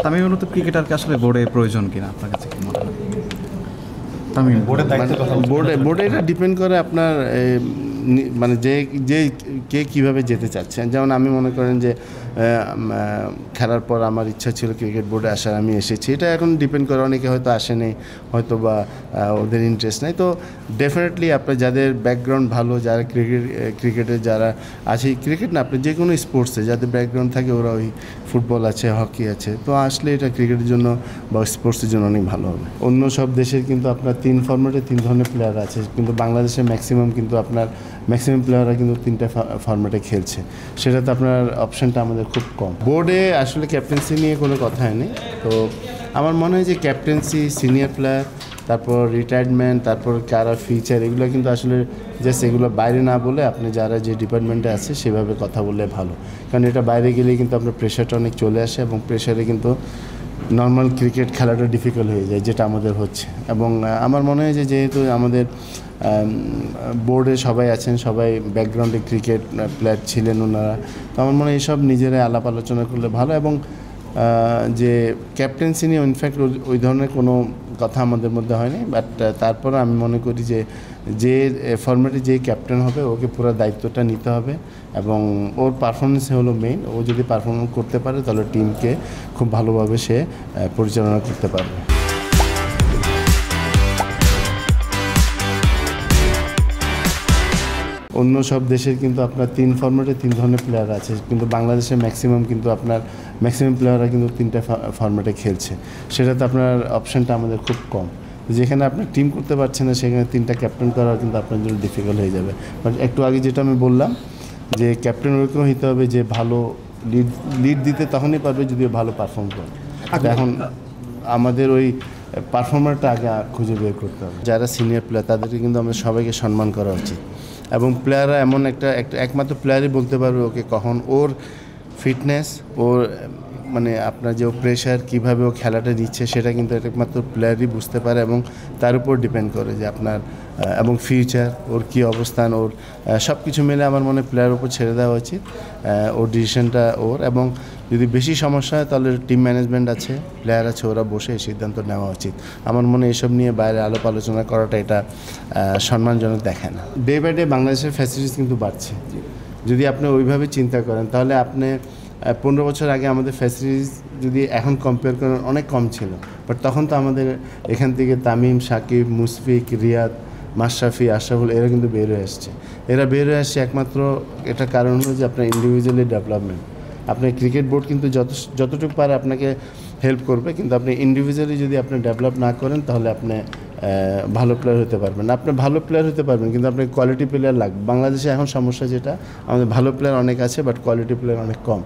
তামিম মূলত ক্রিকেটারকে আসলে বোর্ডে প্রয়োজন কিনা আপনার কাছে কি মনে হয়? তামিম বোর্ডের দায়িত্ব কথা বোর্ডে এটা ডিপেন্ড করে আপনার মানে যে যে কে কীভাবে যেতে চাচ্ছেন। যেমন আমি মনে করেন যে খেলার পর আমার ইচ্ছা ছিল ক্রিকেট বোর্ডে আসার, আমি এসেছি। এটা এখন ডিপেন্ড করে, অনেকে হয়তো আসেনি, হয়তো বা ওদের ইন্টারেস্ট নেই। তো ডেফিনেটলি আপনার যাদের ব্যাকগ্রাউন্ড ভালো, যারা ক্রিকেটে যারা আছে, ক্রিকেট না আপনি যে কোনো স্পোর্টসে যাদের ব্যাকগ্রাউন্ড থাকে, ওরা ওই ফুটবল আছে, হকি আছে, তো আসলে এটা ক্রিকেটের জন্য বা স্পোর্টসের জন্য অনেক ভালো হবে। অন্য সব দেশের কিন্তু আপনার 3 ফরম্যাটে 3 ধরনের প্লেয়ার আছে, কিন্তু বাংলাদেশের ম্যাক্সিমাম প্লেয়াররা কিন্তু 3টা ফরম্যাটে খেলছে। সেটাতে আপনার অপশানটা আমাদের খুব কম। বোর্ডে আসলে ক্যাপ্টেন্সি নিয়ে কোনো কথা হয়নি। তো আমার মনে হয় যে ক্যাপ্টেন্সি, সিনিয়র প্লেয়ার, তারপর রিটায়ারমেন্ট, তারপর কারা ফিচার, এগুলো কিন্তু আসলে জাস্ট এগুলো বাইরে না বলে আপনি যারা যে ডিপার্টমেন্টে আছে সেভাবে কথা বললে ভালো। কারণ এটা বাইরে গেলেই কিন্তু আপনার প্রেশারটা অনেক চলে আসে, এবং প্রেশারে কিন্তু নর্মাল ক্রিকেট খেলাটা ডিফিকাল্ট হয়ে যায়, যেটা আমাদের হচ্ছে। এবং আমার মনে হয় যে যেহেতু আমাদের বোর্ডে সবাই আছেন, সবাই ব্যাকগ্রাউন্ডে ক্রিকেট প্লেয়ার ছিলেন ওনারা, তো আমার মনে হয় এইসব নিজেরাই আলাপ আলোচনা করলে ভালো। এবং যে ক্যাপ্টেন্সি নিয়ে ইনফ্যাক্ট ওই ধরনের কোনো কথা আমাদের মধ্যে হয়নি, বাট তারপরে আমি মনে করি যে ফরম্যাটে যে ক্যাপ্টেন হবে ওকে পুরো দায়িত্বটা নিতে হবে, এবং ওর পারফরমেন্স হলো মেইন। ও যদি পারফরমেন্স করতে পারে তাহলে টিমকে খুব ভালোভাবে সে পরিচালনা করতে পারবে। অন্য সব দেশের কিন্তু আপনার 3 ফরম্যাটে 3 ধরনের প্লেয়ার আছে, কিন্তু বাংলাদেশের ম্যাক্সিমাম প্লেয়াররা কিন্তু 3টা ফরম্যাটে খেলছে। সেটাতে আপনার অপশানটা আমাদের খুব কম। যেখানে আপনি টিম করতে পারছেন না, সেখানে 3টা ক্যাপ্টেন করা কিন্তু আপনার জন্য ডিফিকাল্ট হয়ে যাবে। বাট একটু আগে যেটা আমি বললাম যে ক্যাপ্টেন ওরকম হতে হবে যে ভালো লিড দিতে তখনই পারবে যদি ভালো পারফর্ম করে। এখন আমাদের ওই পারফর্মারটা আগে খুঁজে বের করতে হবে। যারা সিনিয়র প্লেয়ার তাদেরকে কিন্তু আমাদের সবাইকে সম্মান করা উচিত, এবং প্লেয়াররা এমন একমাত্র প্লেয়ারই বলতে পারবে ওকে কখন ওর ফিটনেস, ওর মানে আপনার যে প্রেশার কীভাবে ও খেলাটা নিচ্ছে, সেটা কিন্তু একমাত্র প্লেয়ারই বুঝতে পারে, এবং তার উপর ডিপেন্ড করে যে আপনার এবং ফিউচার, ওর কী অবস্থান, ওর সব কিছু মিলে আমার মনে হয় প্লেয়ারের উপর ছেড়ে দেওয়া উচিত। ওর ডিসিশনটা ওর, এবং যদি বেশি সমস্যা হয় তাহলে টিম ম্যানেজমেন্ট আছে, প্লেয়ার আছে, ওরা বসে সিদ্ধান্ত নেওয়া উচিত। আমার মনে হয় এসব নিয়ে বাইরে আলাপ আলোচনা করাটা এটা সম্মানজনক দেখায় না। ডে বাই ডে বাংলাদেশের ফ্যাসিলিটিস কিন্তু বাড়ছে। যদি আপনি ওইভাবে চিন্তা করেন তাহলে আপনি 15 বছর আগে আমাদের ফ্যাসিলিটিস যদি এখন কম্পেয়ার করেন অনেক কম ছিল, বাট তখন তো আমাদের এখান থেকে তামিম, সাকিব, মুশফিক, রিয়াদ, মাশরাফি, আশরাফুল এরা কিন্তু বের হয়ে আসছে। এরা বের হয়ে আসছে একমাত্র এটা কারণ হলো যে আপনার ইন্ডিভিজুয়ালি ডেভেলপমেন্ট। আপনার ক্রিকেট বোর্ড কিন্তু যতটুকু পারে আপনাকে হেল্প করবে, কিন্তু আপনি ইন্ডিভিজুয়ালি যদি আপনি ডেভেলপ না করেন তাহলে আপনি ভালো প্লেয়ার হতে পারবেন না। আপনি ভালো প্লেয়ার হতে পারবেন, কিন্তু আপনার কোয়ালিটি প্লেয়ার লাগবে। বাংলাদেশে এখন সমস্যা যেটা, আমাদের ভালো প্লেয়ার অনেক আছে, বাট কোয়ালিটি প্লেয়ার অনেক কম।